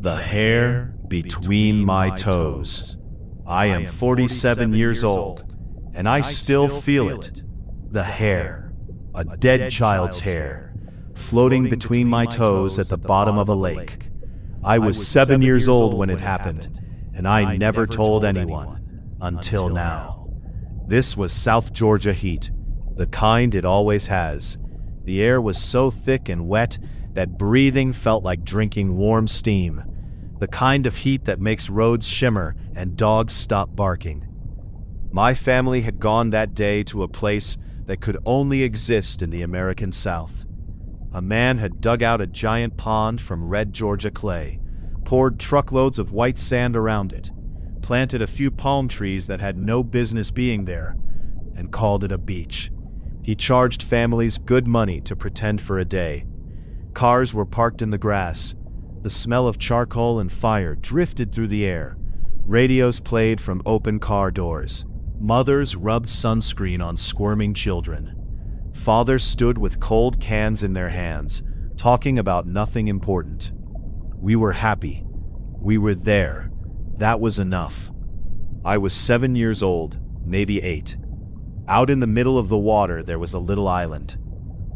The hair between my toes. I am 47 years old, and I still feel it. The hair, a dead child's hair, floating between my toes at the bottom of a lake. I was 7 years old when it happened, and I never told anyone, until now. This was South Georgia heat, the kind it always has. The air was so thick and wet that breathing felt like drinking warm steam. The kind of heat that makes roads shimmer and dogs stop barking. My family had gone that day to a place that could only exist in the American South. A man had dug out a giant pond from red Georgia clay, poured truckloads of white sand around it, planted a few palm trees that had no business being there, and called it a beach. He charged families good money to pretend for a day. Cars were parked in the grass. The smell of charcoal and fire drifted through the air. Radios played from open car doors. Mothers rubbed sunscreen on squirming children. Fathers stood with cold cans in their hands, talking about nothing important. We were happy. We were there. That was enough. I was 7 years old, maybe 8. Out in the middle of the water there was a little island.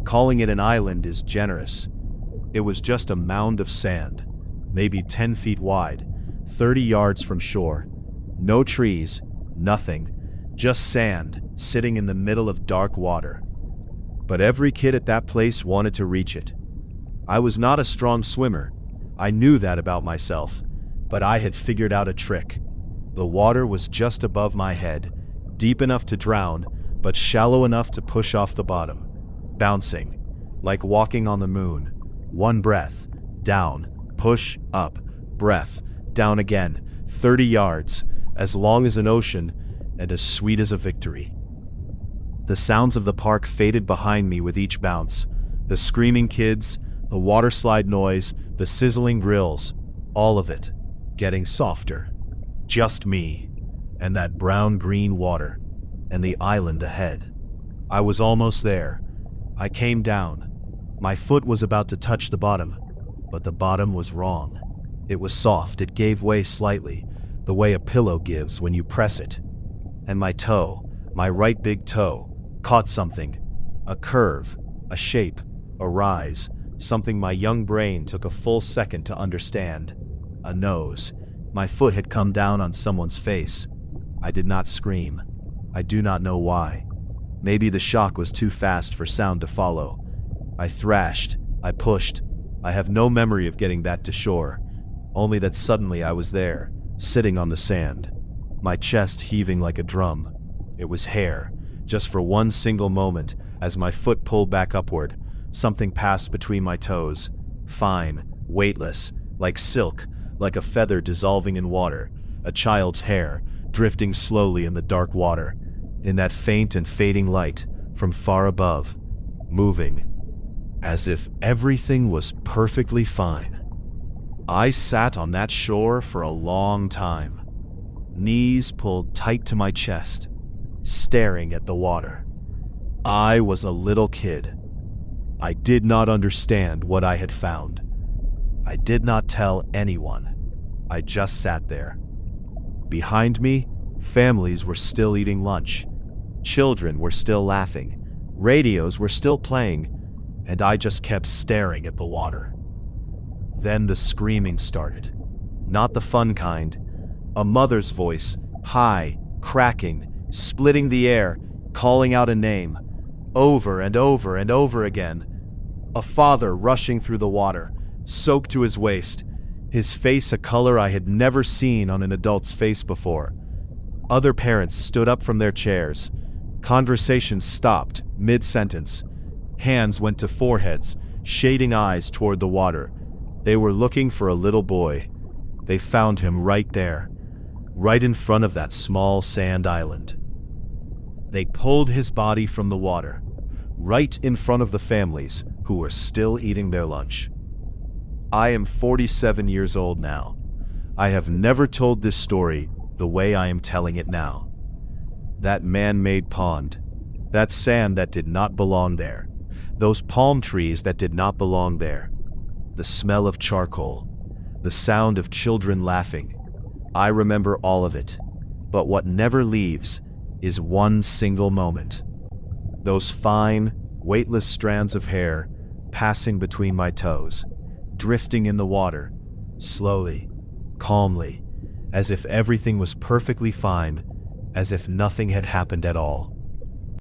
Calling it an island is generous. It was just a mound of sand, maybe 10 feet wide, 30 yards from shore. No trees, nothing, just sand sitting in the middle of dark water. But every kid at that place wanted to reach it. I was not a strong swimmer. I knew that about myself, but I had figured out a trick. The water was just above my head, deep enough to drown, but shallow enough to push off the bottom, bouncing, like walking on the moon. One breath, down, push, up, breath, down again, 30 yards, as long as an ocean and as sweet as a victory. The sounds of the park faded behind me with each bounce. The screaming kids, the water slide noise, the sizzling grills, all of it, getting softer. Just me, and that brown-green water, and the island ahead. I was almost there. I came down. My foot was about to touch the bottom, but the bottom was wrong. It was soft, it gave way slightly, the way a pillow gives when you press it. And my toe, my right big toe, caught something. A curve, a shape, a rise, something my young brain took a full second to understand. A nose. My foot had come down on someone's face. I did not scream. I do not know why. Maybe the shock was too fast for sound to follow. I thrashed, I pushed. I have no memory of getting that to shore, only that suddenly I was there, sitting on the sand, my chest heaving like a drum. It was hair. Just for one single moment, as my foot pulled back upward, something passed between my toes, fine, weightless, like silk, like a feather dissolving in water, a child's hair, drifting slowly in the dark water, in that faint and fading light from far above, moving, as if everything was perfectly fine. I sat on that shore for a long time, knees pulled tight to my chest, staring at the water. I was a little kid. I did not understand what I had found. I did not tell anyone. I just sat there. Behind me, families were still eating lunch. Children were still laughing. Radios were still playing, and I just kept staring at the water. Then the screaming started. Not the fun kind. A mother's voice, high, cracking, splitting the air, calling out a name, over and over and over again. A father rushing through the water, soaked to his waist, his face a color I had never seen on an adult's face before. Other parents stood up from their chairs. Conversation stopped mid-sentence. Hands went to foreheads, shading eyes toward the water. They were looking for a little boy. They found him right there, right in front of that small sand island. They pulled his body from the water, right in front of the families who were still eating their lunch. I am 47 years old now. I have never told this story the way I am telling it now. That man-made pond, that sand that did not belong there, those palm trees that did not belong there, the smell of charcoal, the sound of children laughing. I remember all of it. But what never leaves is one single moment. Those fine, weightless strands of hair passing between my toes, drifting in the water, slowly, calmly, as if everything was perfectly fine, as if nothing had happened at all.